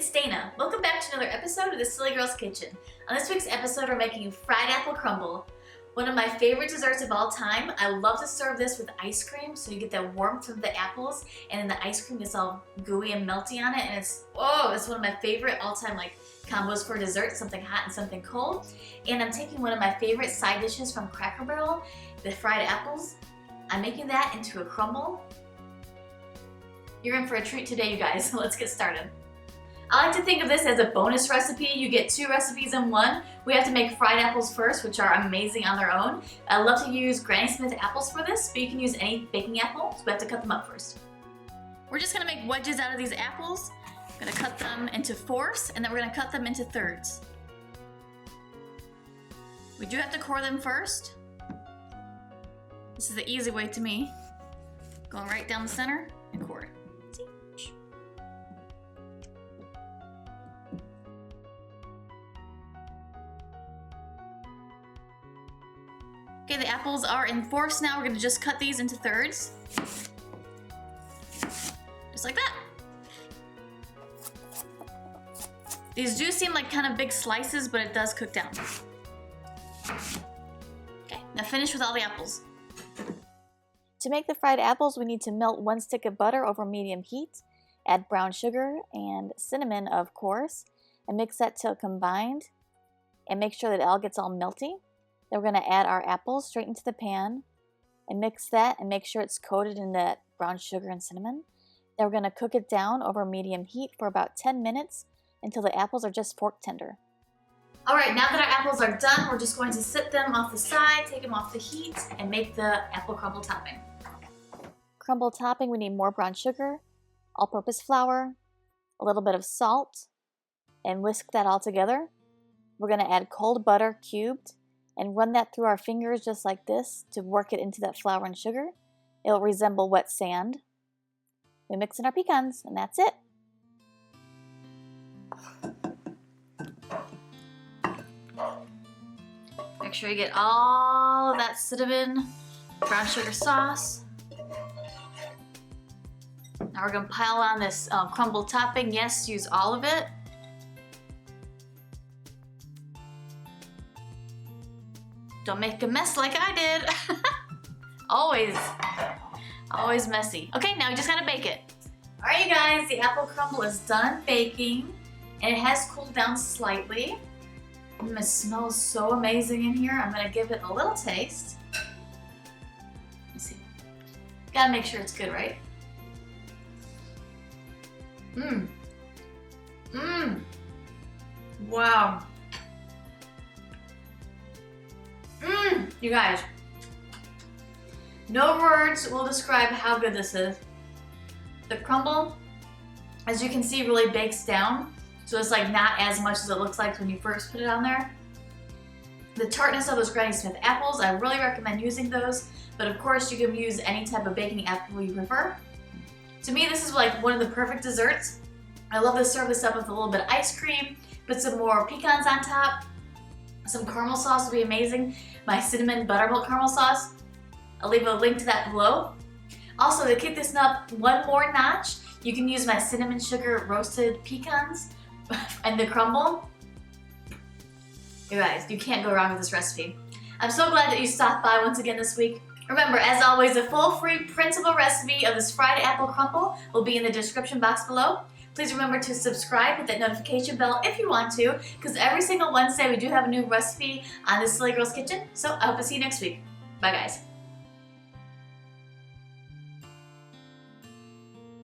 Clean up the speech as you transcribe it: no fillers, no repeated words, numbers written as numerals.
it's Dana. Welcome back to another episode of the Silly Girls Kitchen. On this week's episode, we're making fried apple crumble. One of my favorite desserts of all time. I love to serve this with ice cream, so you get that warmth from the apples, and then the ice cream is all gooey and melty on it, and it's one of my favorite all-time combos for dessert, something hot and something cold. And I'm taking one of my favorite side dishes from Cracker Barrel, the fried apples. I'm making that into a crumble. You're in for a treat today, you guys, so let's get started. I like to think of this as a bonus recipe. You get two recipes in one. We have to make fried apples first, which are amazing on their own. I love to use Granny Smith apples for this, but you can use any baking apple, so we have to cut them up first. We're just gonna make wedges out of these apples. I'm gonna cut them into fourths, and then we're gonna cut them into thirds. We do have to core them first. This is the easy way to me. Going right down the center and core. Okay, the apples are in fourths now. We're gonna just cut these into thirds. Just like that. These do seem like kind of big slices, but it does cook down. Okay, now finish with all the apples. To make the fried apples, we need to melt 1 stick of butter over medium heat, add brown sugar and cinnamon, of course, and mix that till combined, and make sure that it all gets all melty. Then we're going to add our apples straight into the pan and mix that and make sure it's coated in that brown sugar and cinnamon. Then we're going to cook it down over medium heat for about 10 minutes until the apples are just fork tender. Alright, now that our apples are done, we're just going to sit them off the side, take them off the heat, and make the apple crumble topping. Crumble topping, we need more brown sugar, all-purpose flour, a little bit of salt, and whisk that all together. We're going to add cold butter cubed and run that through our fingers just like this to work it into that flour and sugar. It'll resemble wet sand. We mix in our pecans, and that's it. Make sure you get all of that cinnamon, brown sugar sauce. Now we're gonna pile on this crumble topping. Yes, use all of it. Don't make a mess like I did. Always messy. Okay, now we just gotta bake it. All right, you guys, the apple crumble is done baking, and it has cooled down slightly. It smells so amazing in here. I'm gonna give it a little taste. Let's see. Gotta make sure it's good, right? Wow. You guys, no words will describe how good this is. The crumble, as you can see, really bakes down, so it's like not as much as it looks like when you first put it on there. The tartness of those Granny Smith apples, I really recommend using those, but of course you can use any type of baking apple you prefer. To me, this is like one of the perfect desserts. I love to serve this up with a little bit of ice cream, put some more pecans on top. Some caramel sauce would be amazing. My cinnamon buttermilk caramel sauce. I'll leave a link to that below. Also, to kick this up one more notch, you can use my cinnamon sugar roasted pecans and the crumble. You guys, you can't go wrong with this recipe. I'm so glad that you stopped by once again this week. Remember, as always, a full free printable recipe of this fried apple crumble will be in the description box below. Please remember to subscribe, hit that notification bell if you want to, because every single Wednesday we do have a new recipe on the Silly Girls Kitchen. So I hope to see you next week. Bye, guys.